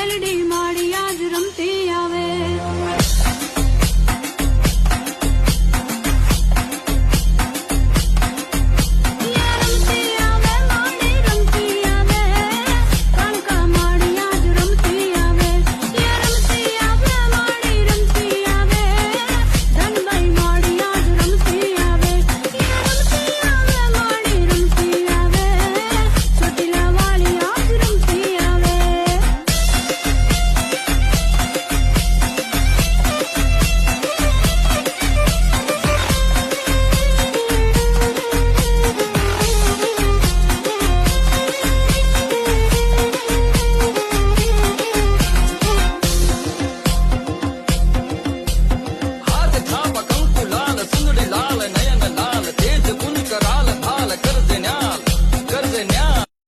મેલડી માડી આજ રમતી આવે लाल नयन लाल तेज कुन कराल भाल कर देन्याल